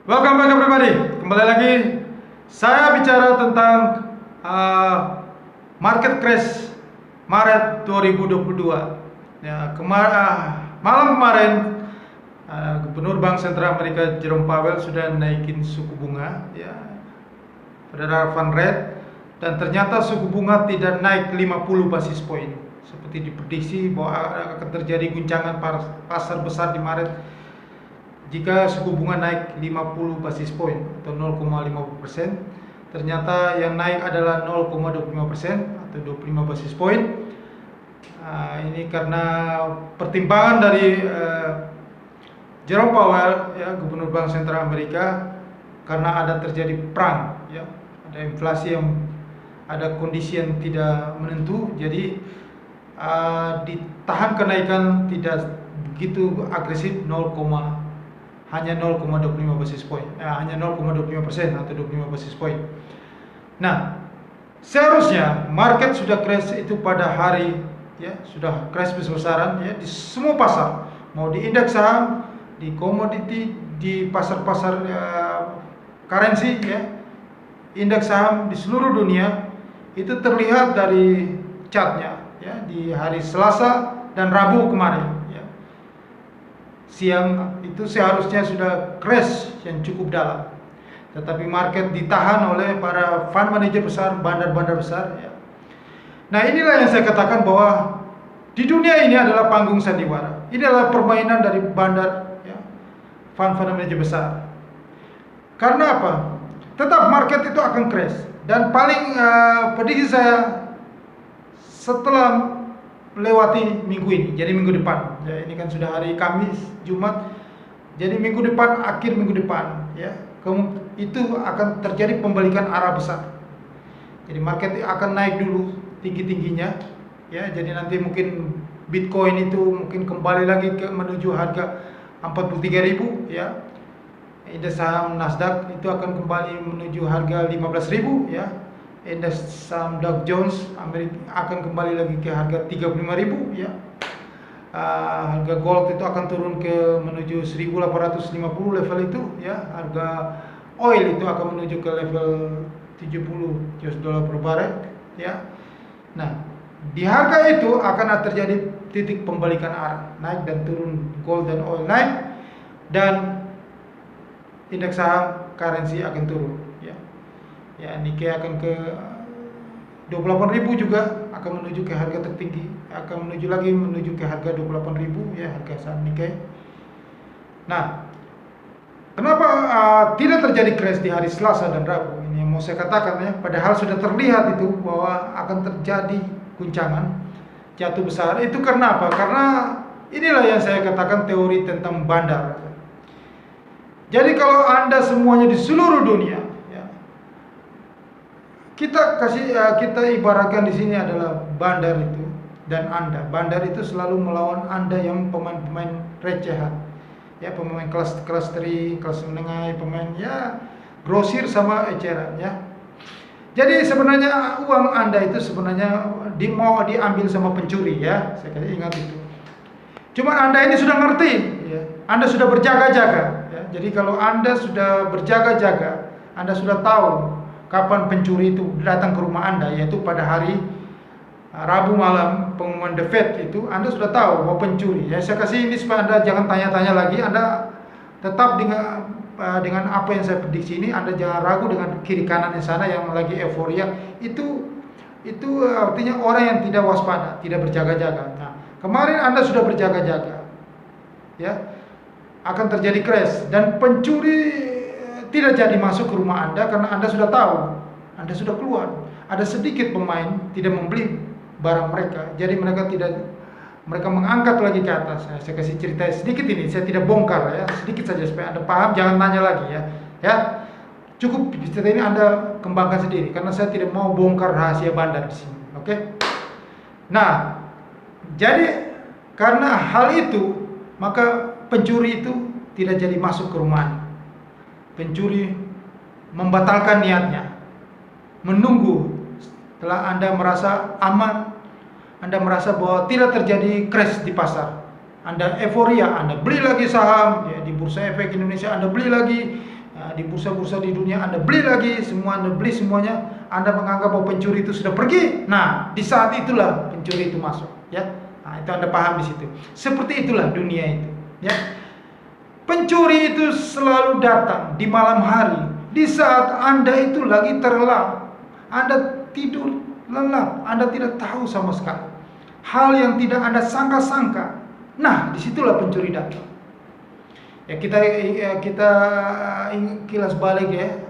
Welcome back everybody. Kembali lagi saya bicara tentang market crash Maret 2022. Ya, malam kemarin Gubernur Bank Sentral Amerika Jerome Powell sudah naikin suku bunga, ya, Federal Fund Rate, dan ternyata suku bunga tidak naik 50 basis point seperti diprediksi bahwa akan terjadi guncangan pasar besar di Maret jika suku bunga naik 50 basis point atau 0,5%. Ternyata yang naik adalah 0,25% atau 25 basis point. Ini karena pertimbangan dari Jerome Powell, ya, Gubernur Bank Sentral Amerika, karena ada terjadi perang, ya, ada inflasi yang ada kondisi yang tidak menentu, jadi ditahan kenaikan tidak begitu agresif, hanya 0,25 basis point, hanya 0,25% atau 25 basis point. Nah, seharusnya market sudah crash itu pada hari, ya, sudah crash besar-besaran, ya, di semua pasar, mau di indeks saham, di komoditi, di pasar-pasar currency, ya, indeks saham di seluruh dunia itu terlihat dari chartnya, ya, di hari Selasa dan Rabu kemarin. Siang itu seharusnya sudah crash yang cukup dalam, tetapi market ditahan oleh para fund manager besar, bandar-bandar besar, ya. Nah, inilah yang saya katakan bahwa di dunia ini adalah panggung sandiwara. Ini adalah permainan dari bandar, ya, fund manager besar. Karena apa? Tetap market itu akan crash, dan paling prediksi saya setelah melewati minggu ini, jadi minggu depan, ya, ini kan sudah hari Kamis, Jumat, jadi minggu depan, akhir minggu depan, ya, itu akan terjadi pembalikan arah besar. Jadi market akan naik dulu tinggi-tingginya, ya, jadi nanti mungkin Bitcoin itu mungkin kembali lagi menuju harga 43.000, ya. Indeks saham Nasdaq itu akan kembali menuju harga 15.000, ya. Indeks saham Dow Jones Amerika akan kembali lagi ke harga 35.000, ya. Harga gold itu akan turun ke menuju 1.850 level itu, ya. Harga oil itu akan menuju ke level 70 US dollar per barel, ya. Nah, di harga itu akan terjadi titik pembalikan arah, naik dan turun, gold dan oil naik, dan indeks saham currency akan turun, ya. Ya, Nikkei akan ke 28.000 juga, akan menuju ke harga tertinggi, akan menuju ke harga 28.000, ya, harga saham Nikkei. Nah, kenapa tidak terjadi crash di hari Selasa dan Rabu? Ini yang mau saya katakan, ya. Padahal sudah terlihat itu bahwa akan terjadi guncangan jatuh besar. Itu karena apa? Karena inilah yang saya katakan teori tentang bandar. Jadi kalau Anda semuanya di seluruh dunia, kita ibaratkan di sini adalah bandar itu, dan Anda, bandar itu selalu melawan Anda yang pemain-pemain recehan, ya, pemain kelas 3, kelas menengah, pemain, ya, grosir sama eceran, ya. Jadi sebenarnya uang Anda itu sebenarnya mau diambil sama pencuri, ya. Saya ingat itu. Cuma Anda ini sudah ngerti, ya. Anda sudah berjaga-jaga, ya. Jadi kalau Anda sudah berjaga-jaga, Anda sudah tahu kapan pencuri itu datang ke rumah Anda, yaitu pada hari Rabu malam pengumuman The Fed itu, Anda sudah tahu bahwa pencuri, ya. Saya kasih ini supaya Anda jangan tanya-tanya lagi, Anda tetap dengan apa yang saya prediksi ini, Anda jangan ragu dengan kiri kanan di sana yang lagi euforia. Itu artinya orang yang tidak waspada, tidak berjaga-jaga. Nah, kemarin Anda sudah berjaga-jaga, ya, akan terjadi crash, dan pencuri tidak jadi masuk ke rumah Anda karena Anda sudah tahu, Anda sudah keluar. Ada sedikit pemain tidak membeli barang mereka, jadi mereka mengangkat lagi ke atas. Saya kasih cerita sedikit ini, saya tidak bongkar, ya, sedikit saja supaya Anda paham, jangan tanya lagi, ya. Cukup cerita ini Anda kembangkan sendiri karena saya tidak mau bongkar rahasia bandar di sini, oke? Nah, jadi karena hal itu maka pencuri itu tidak jadi masuk ke rumah Anda. Pencuri membatalkan niatnya, menunggu setelah Anda merasa aman, Anda merasa bahwa tidak terjadi crash di pasar, Anda euforia, Anda beli lagi saham, ya, di Bursa Efek Indonesia, Anda beli lagi Di bursa-bursa di dunia Anda beli lagi, semua Anda beli semuanya, Anda menganggap bahwa pencuri itu sudah pergi. Nah, di saat itulah pencuri itu masuk, ya. Nah, itu Anda paham di situ. Seperti itulah dunia itu, ya. Pencuri itu selalu datang di malam hari, di saat Anda itu lagi terlelap, Anda tidur lelap, Anda tidak tahu sama sekali hal yang tidak Anda sangka-sangka. Nah, disitulah pencuri datang. Ya, kita kilas balik ya.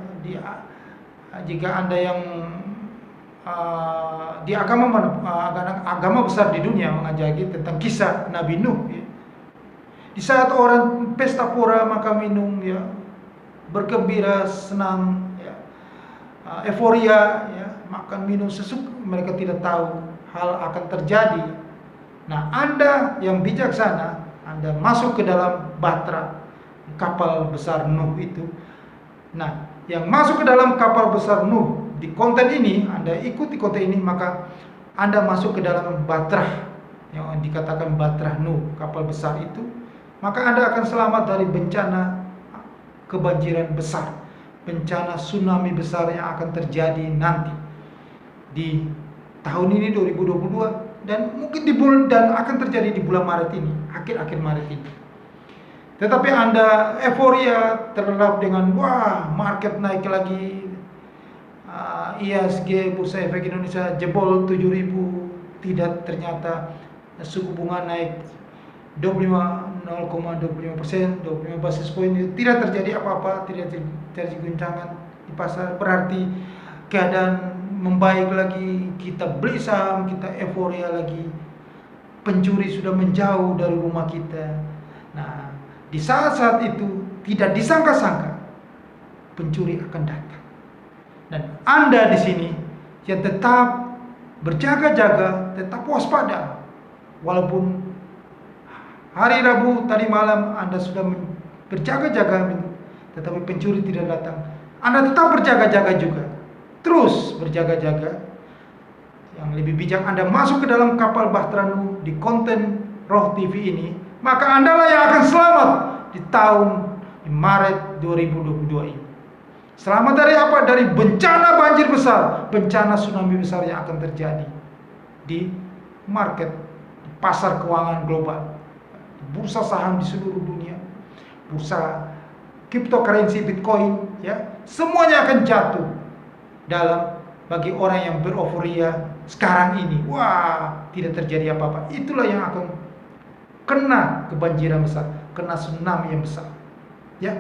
Jika Anda yang di agama besar di dunia mengajari tentang kisah Nabi Nuh, ya. Di saat orang pesta pora maka minum, ya, bergembira, senang, ya, euforia, ya, makan minum sesuk, mereka tidak tahu hal akan terjadi. Nah, Anda yang bijaksana, Anda masuk ke dalam batra kapal besar Nuh itu. Nah, yang masuk ke dalam kapal besar Nuh di konten ini, Anda ikuti konten ini, maka Anda masuk ke dalam batrah yang dikatakan batrah Nuh, kapal besar itu, maka Anda akan selamat dari bencana kebanjiran besar, bencana tsunami besar yang akan terjadi nanti di tahun ini 2022 dan mungkin dan akan terjadi di bulan Maret ini, akhir-akhir Maret ini. Tetapi Anda euforia, terlelap dengan wah, market naik lagi, IHSG Bursa Efek Indonesia jebol 7.000, tidak, ternyata suku bunga naik 0,25%, 25 basis poin, tidak terjadi apa-apa, tidak terjadi guncangan di pasar, berarti keadaan membaik lagi, kita beli saham, kita euforia lagi, pencuri sudah menjauh dari rumah kita. Nah, di saat-saat itu tidak disangka-sangka pencuri akan datang, dan Anda di sini yang tetap berjaga-jaga, tetap waspada, walaupun hari Rabu tadi malam Anda sudah berjaga-jaga, tetapi pencuri tidak datang. Anda tetap berjaga-jaga juga, terus berjaga-jaga. Yang lebih bijak, Anda masuk ke dalam kapal Bahtera Nuh di konten Roh TV ini, maka Anda lah yang akan selamat di Maret 2022 ini. Selamat dari apa? Dari bencana banjir besar, bencana tsunami besar yang akan terjadi di market, di pasar keuangan global, bursa saham di seluruh dunia, bursa cryptocurrency Bitcoin, ya, semuanya akan jatuh dalam bagi orang yang beroforia sekarang ini. Wah, tidak terjadi apa-apa. Itulah yang akan kena kebanjiran besar, kena tsunami yang besar, ya.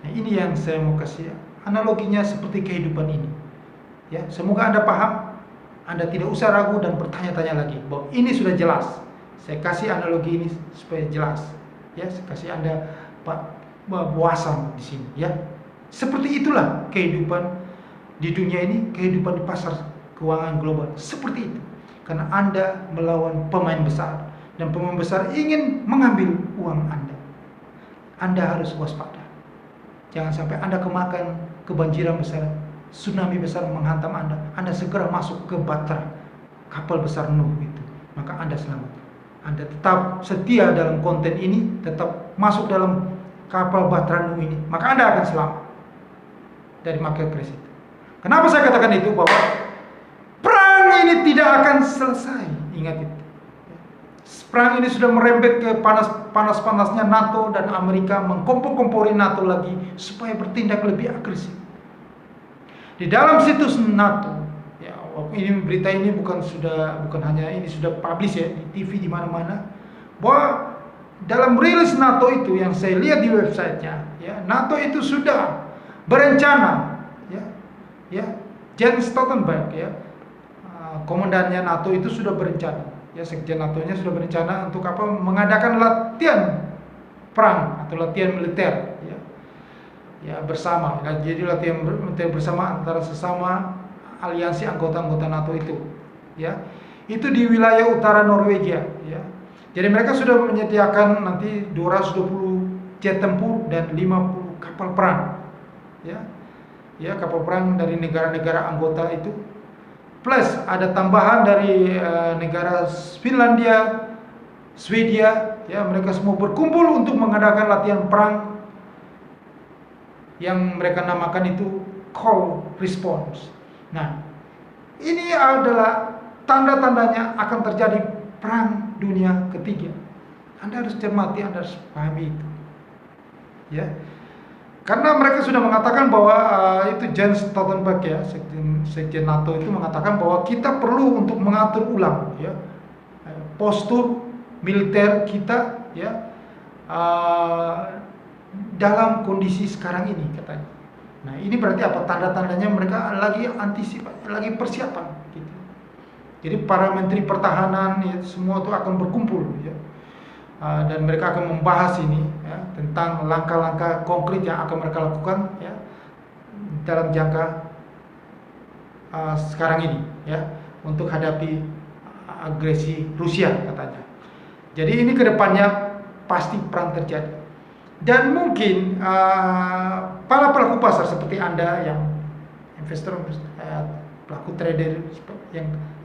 Nah, ini yang saya mau kasih analoginya seperti kehidupan ini, ya. Semoga Anda paham, Anda tidak usah ragu dan bertanya-tanya lagi bahwa ini sudah jelas. Saya kasih analogi ini supaya jelas, ya. Saya kasih Anda wawasan di sini, ya. Seperti itulah kehidupan di dunia ini, kehidupan di pasar keuangan global, seperti itu. Karena Anda melawan pemain besar, dan pemain besar ingin mengambil uang Anda. Anda harus waspada. Jangan sampai Anda kemakan kebanjiran besar, tsunami besar menghantam Anda. Anda segera masuk ke batra kapal besar Nuh itu, maka Anda selamat. Anda tetap setia dalam konten ini, tetap masuk dalam kapal Bahtera Nuh ini, maka Anda akan selamat dari market crash itu. Kenapa saya katakan itu? Bahwa perang ini tidak akan selesai. Ingat itu. Perang ini sudah merembet ke panas-panasnya NATO, dan Amerika mengkompor-kompori NATO lagi supaya bertindak lebih agresif. Di dalam situs NATO, ya, ini berita ini bukan hanya ini sudah publish ya di TV di mana-mana, bahwa dalam rilis NATO itu yang saya lihat di websitenya, ya, NATO itu sudah berencana, ya, Jens Stoltenberg, ya, komandannya NATO itu sudah berencana, ya, sekjen NATO-nya sudah berencana untuk apa, mengadakan latihan perang atau latihan militer, ya bersama. Jadi latihan militer bersama antara sesama aliansi anggota-anggota NATO itu, ya, itu di wilayah utara Norwegia, ya. Jadi mereka sudah menyediakan nanti 220 jet tempur dan 50 kapal perang, ya, kapal perang dari negara-negara anggota itu. Plus ada tambahan dari negara Finlandia, Swedia, ya, mereka semua berkumpul untuk mengadakan latihan perang yang mereka namakan itu call response. Nah, ini adalah tanda-tandanya akan terjadi perang dunia ketiga. Anda harus cermati, Anda harus pahami itu. Ya. Karena mereka sudah mengatakan bahwa itu Jens Stoltenberg ya, sekjen NATO itu mengatakan bahwa kita perlu untuk mengatur ulang ya postur militer kita ya dalam kondisi sekarang ini katanya. Nah, ini berarti apa? Tanda-tandanya mereka lagi antisipasi, lagi persiapan gitu. Jadi para menteri pertahanan ya, semua itu akan berkumpul ya. Dan mereka akan membahas ini ya, tentang langkah-langkah konkret yang akan mereka lakukan ya dalam jangka sekarang ini ya untuk hadapi agresi Rusia katanya. Jadi ini kedepannya pasti perang terjadi dan mungkin para pelaku pasar seperti Anda yang investor pelaku trader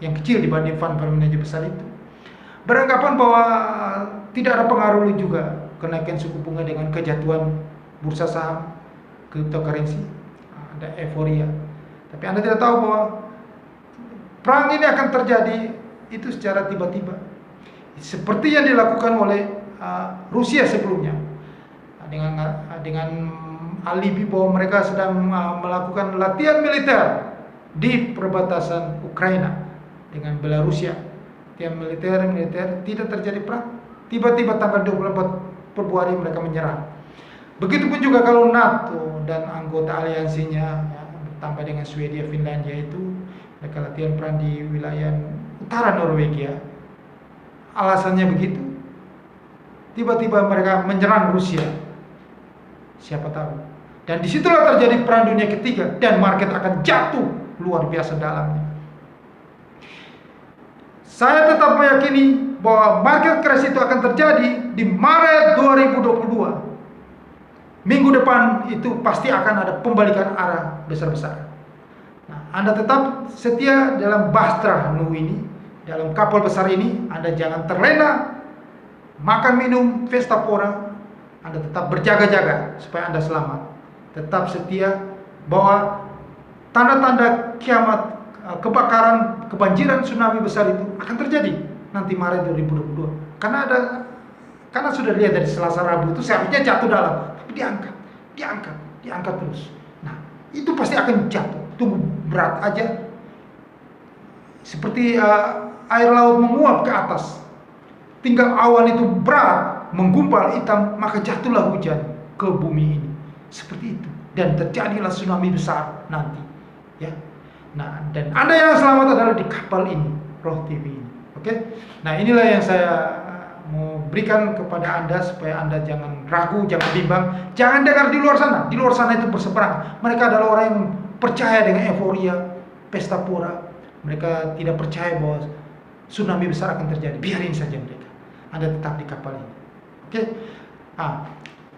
yang kecil dibanding fund manager besar itu beranggapan bahwa tidak ada pengaruh juga kenaikan suku bunga dengan kejatuhan bursa saham, cryptocurrency, ada euforia. Tapi Anda tidak tahu bahwa perang ini akan terjadi itu secara tiba-tiba. Seperti yang dilakukan oleh Rusia sebelumnya. Dengan alibi bahwa mereka sedang melakukan latihan militer di perbatasan Ukraina dengan Belarusia. Yang militer tidak terjadi perang, tiba-tiba tanggal 24 Februari mereka menyerang. Begitupun juga kalau NATO dan anggota aliansinya ya, tambah dengan Swedia, Finlandia itu mereka latihan perang di wilayah utara Norwegia. Alasannya begitu, tiba-tiba mereka menyerang Rusia. Siapa tahu. Dan disitulah terjadi perang dunia ketiga dan market akan jatuh luar biasa dalamnya. Saya tetap meyakini bahwa market crash itu akan terjadi di Maret 2022. Minggu depan itu pasti akan ada pembalikan arah besar-besar. Nah, Anda tetap setia dalam Bastra Nu ini, dalam kapal besar ini. Anda jangan terlena makan minum pesta pora. Anda tetap berjaga-jaga supaya Anda selamat. Tetap setia bahwa tanda-tanda kiamat, kebakaran, kebanjiran, tsunami besar itu akan terjadi nanti Maret 2022. Karena sudah lihat dari Selasa Rabu itu seharusnya jatuh dalam, tapi diangkat terus. Nah, itu pasti akan jatuh. Tunggu berat aja. Seperti air laut menguap ke atas. Tinggal awan itu berat, menggumpal hitam, maka jatuhlah hujan ke bumi ini. Seperti itu. Dan terjadilah tsunami besar nanti. Ya. Nah, dan Anda yang selamat adalah di kapal ini, Roh TV ini. Oke? Nah, inilah yang saya mau berikan kepada Anda supaya Anda jangan ragu, jangan bimbang, jangan dengar di luar sana. Di luar sana itu berseberang. Mereka adalah orang yang percaya dengan euforia, pesta pora. Mereka tidak percaya bahwa tsunami besar akan terjadi. Biarin saja mereka. Anda tetap di kapal ini. Oke? Nah,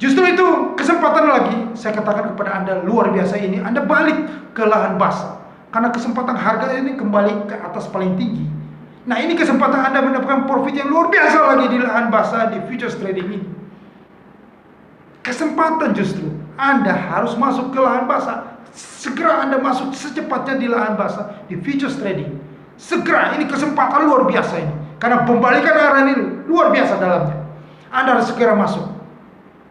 justru itu kesempatan lagi saya katakan kepada Anda luar biasa ini. Anda balik ke lahan basah. Karena kesempatan harga ini kembali ke atas paling tinggi. Nah, ini kesempatan Anda mendapatkan profit yang luar biasa lagi di lahan basah, di futures trading ini. Kesempatan justru Anda harus masuk ke lahan basah. Segera Anda masuk secepatnya di lahan basah, di futures trading. Segera, ini kesempatan luar biasa ini. Karena pembalikan arah ini luar biasa dalamnya. Anda harus segera masuk.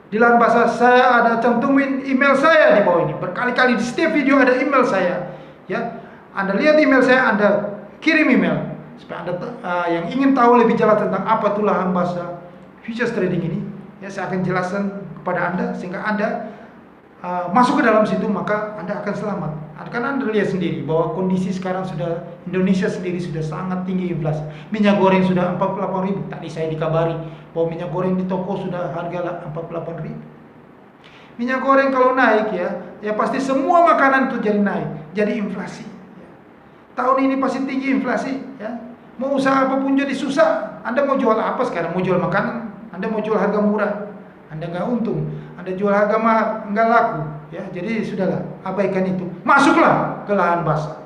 Di lahan basah saya ada cantumin email saya di bawah ini. Berkali-kali di setiap video ada email saya. Ya, Anda lihat email saya, Anda kirim email supaya Anda yang ingin tahu lebih jelas tentang apa itu lahan basah futures trading ini, ya saya akan jelaskan kepada Anda sehingga Anda masuk ke dalam situ, maka Anda akan selamat. Karena Anda lihat sendiri bahwa kondisi sekarang sudah Indonesia sendiri sudah sangat tinggi inflasi. Minyak goreng sudah 48.000. Tadi saya dikabari bahwa minyak goreng di toko sudah harga 48.000. Minyak goreng kalau naik ya pasti semua makanan itu jadi naik, jadi inflasi. Ya. Tahun ini pasti tinggi inflasi. Ya. Mau usaha apapun jadi susah. Anda mau jual apa sekarang? Mau jual makanan? Anda mau jual harga murah? Anda nggak untung. Anda jual harga mahal, nggak laku. Ya, jadi sudahlah, abaikan itu. Masuklah ke lahan basah.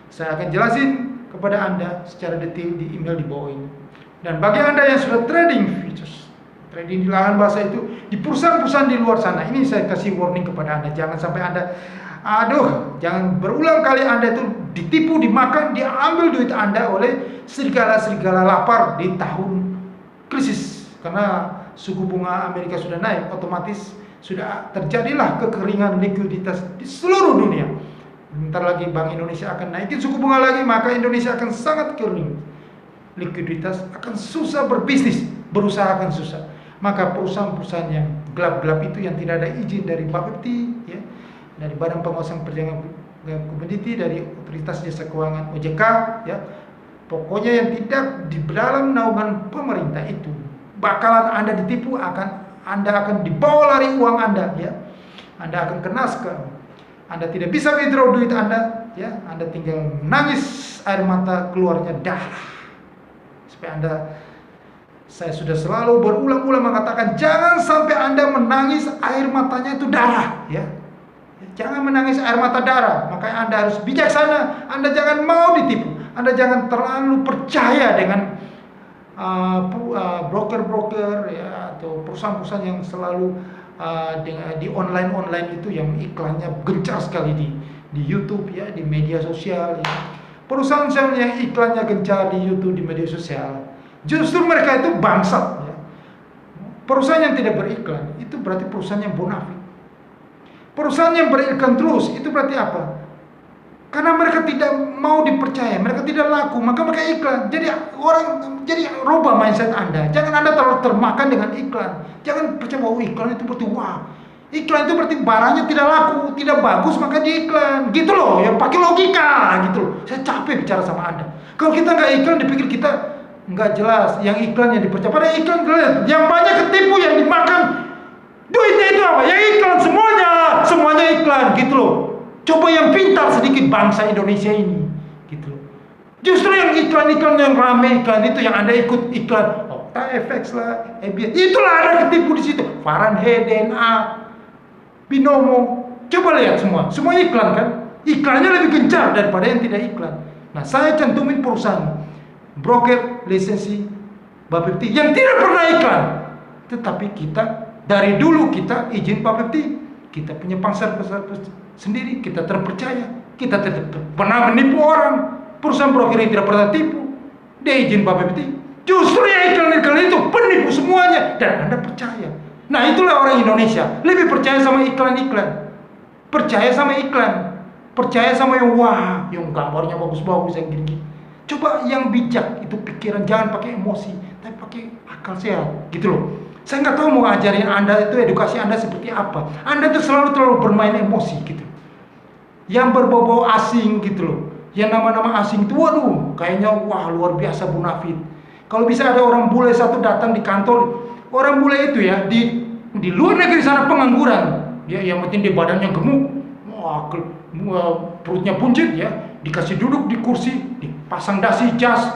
Saya akan jelasin kepada Anda secara detail di email di bawah ini. Dan bagi Anda yang sudah trading futures, trading di lahan basah itu di perusahaan-perusahaan di luar sana. Ini saya kasih warning kepada Anda, jangan sampai Anda, jangan berulang kali Anda itu ditipu, dimakan, diambil duit Anda oleh serigala-serigala lapar di tahun krisis. Karena suku bunga Amerika sudah naik, otomatis sudah terjadilah kekeringan likuiditas di seluruh dunia. Bentar lagi Bank Indonesia akan naikin suku bunga lagi, maka Indonesia akan sangat kering. Likuiditas akan susah berbisnis, berusaha akan susah. Maka perusahaan-perusahaan yang gelap-gelap itu, yang tidak ada izin dari Bapepti, ya, dari Badan Pengawasan Perdagangan Komoditi, dari Otoritas Jasa Keuangan OJK, ya, pokoknya yang tidak di dalam naungan pemerintah itu, bakalan Anda ditipu, Anda akan dibawa lari uang Anda, ya. Anda akan kena scam. Anda tidak bisa withdraw duit Anda, ya. Anda tinggal nangis, air mata keluarnya darah. Supaya saya sudah selalu berulang-ulang mengatakan, jangan sampai Anda menangis air matanya itu darah, ya. Jangan menangis air mata darah. Makanya Anda harus bijaksana. Anda jangan mau ditipu. Anda jangan terlalu percaya dengan broker-broker, ya, atau perusahaan-perusahaan yang selalu di online itu, yang iklannya gencar sekali di YouTube, ya, di media sosial, ya. Perusahaan yang iklannya gencar di YouTube, di media sosial, justru mereka itu bangsat, ya. Perusahaan yang tidak beriklan itu berarti perusahaan yang bonafit. Perusahaan yang beriklan terus itu berarti apa? Karena mereka tidak mau dipercaya, mereka tidak laku, maka mereka iklan. Jadi rubah mindset Anda. Jangan Anda terlalu termakan dengan iklan. Jangan percaya bahwa iklan itu berarti wah. Iklan itu berarti barangnya tidak laku, tidak bagus, maka diiklan. Gitu loh, ya pakai logika gitu loh. Saya capek bicara sama Anda. Kalau kita nggak iklan, dipikir kita nggak jelas. Yang iklan yang dipercaya, pada iklan jelas. Yang banyak ketipu, yang dimakan duitnya itu apa? Yang iklan semuanya iklan gitu loh. Coba yang pintar sedikit bangsa Indonesia ini, gitu loh. Justru yang iklan-iklan yang rame, iklan itu yang Anda ikut iklan, FX lah, itulah ada ketipu di situ. Fahrenheit, DNA, Binomo, coba lihat semua iklan kan? Iklannya lebih gencar daripada yang tidak iklan. Nah, saya cantumin perusahaan broker lisensi Bapepti yang tidak pernah iklan, tetapi kita dari dulu kita izin Bapepti, kita punya pasar sendiri, kita terpercaya, kita tidak pernah menipu orang. Perusahaan broker yang tidak pernah tipu, dia izin Bapepti. Justru yang iklan-iklan itu penipu semuanya, dan Anda percaya. Nah, itulah orang Indonesia, lebih percaya sama iklan-iklan, percaya sama iklan, percaya sama yang wah, yang gambarnya bagus-bagus, yang gini-gini. Coba yang bijak itu pikiran, jangan pakai emosi, tapi pakai akal sehat, gitu loh. Saya nggak tahu mau ngajarin Anda itu edukasi Anda seperti apa. Anda tuh terlalu bermain emosi gitu. Yang berbau-bau asing gitu loh. Yang nama-nama asing itu, waduh, kayaknya wah luar biasa bonafit. Kalau bisa ada orang bule satu datang di kantor, orang bule itu ya di luar negeri sana pengangguran. Ya, yang penting di badannya gemuk, wah, perutnya buncit ya, dikasih duduk di kursi, dipasang dasi jas,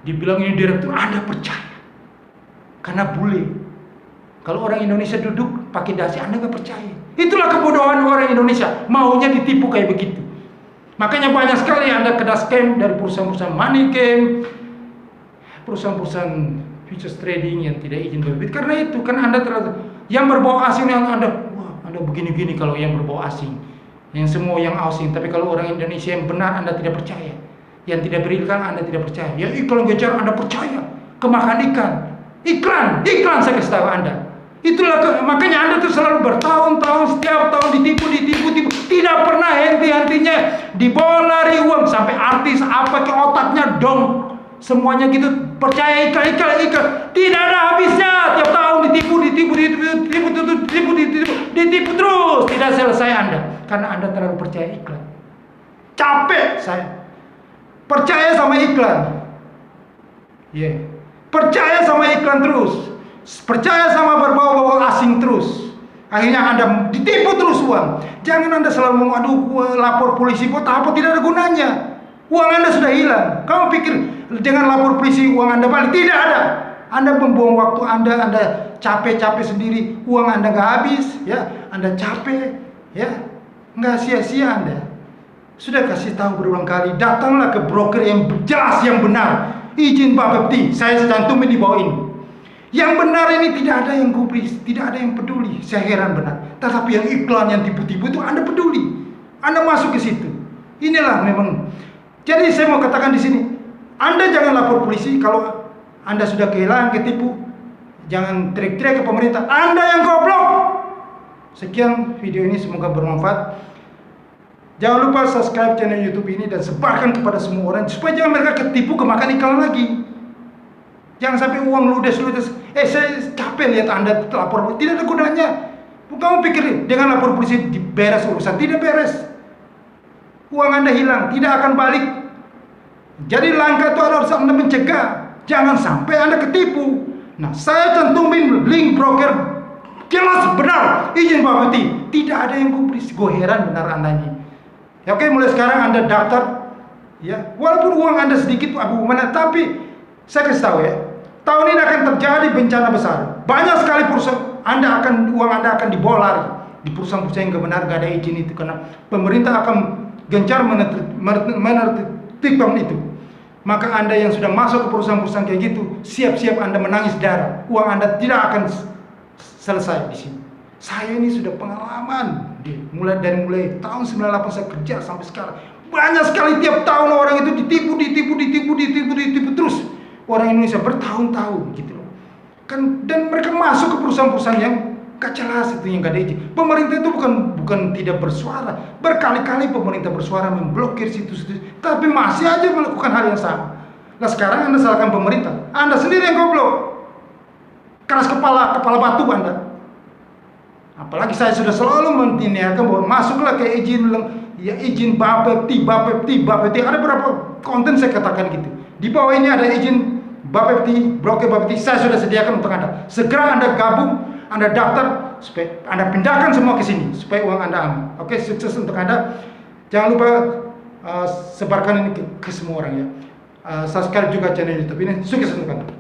dibilang ini direktur, Anda percaya. Karena bule. Kalau orang Indonesia duduk pakai dasi, Anda nggak percaya. Itulah kebodohan orang Indonesia, maunya ditipu kayak begitu. Makanya banyak sekali Anda kena scam dari perusahaan-perusahaan money game, perusahaan-perusahaan futures trading yang tidak izin berbit. Karena itu kan Anda terlalu yang berbau asing, yang Anda begini-gini kalau yang berbau asing, yang semua yang asing. Tapi kalau orang Indonesia yang benar, Anda tidak percaya. Yang tidak beriklan, Anda tidak percaya. Ya iklan gejar, Anda percaya. Kemakan ikan, iklan saya kasih tahu Anda. Itulah makanya Anda tuh selalu bertahun-tahun, setiap tahun ditipu, tidak pernah henti-hentinya dibawa lari uang. Sampai artis apa ke otaknya dong, semuanya gitu percaya iklan, tidak ada habisnya. Tiap tahun ditipu terus, tidak selesai Anda, karena Anda terlalu percaya iklan. Capek saya percaya sama iklan, percaya sama iklan terus. Percaya sama berbau-bau asing terus. Akhirnya Anda ditipu terus uang. Jangan Anda selalu mengadu lapor polisi, buat apa, tidak ada gunanya. Uang Anda sudah hilang. Kamu pikir dengan lapor polisi uang Anda balik? Tidak ada. Anda membuang waktu Anda capek-capek sendiri, uang Anda nggak habis, ya. Anda capek, ya, nggak sia-sia Anda. Sudah kasih tahu berulang kali, datanglah ke broker yang jelas, yang benar. Izin Bapepti, saya cantumin di bawah ini. Yang benar ini tidak ada yang gubris, tidak ada yang peduli. Saya heran benar. Tetapi yang iklan, yang tipu-tipu itu Anda peduli. Anda masuk ke situ. Inilah memang. Jadi saya mau katakan di sini, Anda jangan lapor polisi kalau Anda sudah kehilangan, ketipu. Jangan teriak-teriak ke pemerintah, Anda yang goblok. Sekian video ini, semoga bermanfaat. Jangan lupa subscribe channel YouTube ini dan sebarkan kepada semua orang supaya jangan mereka ketipu kemakan iklan lagi. Jangan sampai uang ludes-ludes. Saya capek lihat Anda lapor, tidak ada gunanya. Kamu pikir dengan lapor polisi beres urusan? Tidak beres. Uang Anda hilang, tidak akan balik. Jadi langkah itu harus Anda mencegah. Jangan sampai Anda ketipu. Nah, saya cantumin link broker jelas benar, izin Bapeti. Tidak ada yang gubris. Gue heran benar Anda ini. Ya, oke, mulai sekarang Anda daftar. Ya, walaupun uang Anda sedikit, Abu mana, tapi saya kasih tahu ya, tahun ini akan terjadi bencana besar. Banyak sekali perusahaan uang Anda akan dibawa lari di perusahaan-perusahaan yang gak benar, gak ada izin itu, karena pemerintah akan gencar menertibkan itu. Maka Anda yang sudah masuk ke perusahaan-perusahaan kayak gitu, siap-siap Anda menangis darah. Uang Anda tidak akan selesai di sini. Saya ini sudah pengalaman mulai tahun 98 saya kerja sampai sekarang. Banyak sekali tiap tahun orang itu ditipu terus. Orang Indonesia bertahun-tahun gitu loh. Kan, dan mereka masuk ke perusahaan-perusahaan yang gak jelas itu, yang gak ada izin. Pemerintah itu bukan tidak bersuara. Berkali-kali pemerintah bersuara memblokir situs-situs, tapi masih aja melakukan hal yang sama. Nah, sekarang Anda salahkan pemerintah. Anda sendiri yang goblok. Keras kepala batu Anda. Apalagi saya sudah selalu mentinyakan bahwa masuklah ke izin Bapepti. Ada berapa konten saya katakan gitu. Di bawah ini ada izin Bapepti, broker Bapepti, saya sudah sediakan untuk Anda. Segera Anda gabung, Anda daftar, supaya Anda pindahkan semua ke sini, supaya uang Anda aman. Oke, sukses untuk Anda. Jangan lupa sebarkan ini ke semua orang ya. Subscribe juga channel YouTube ini. Sukses untuk Anda.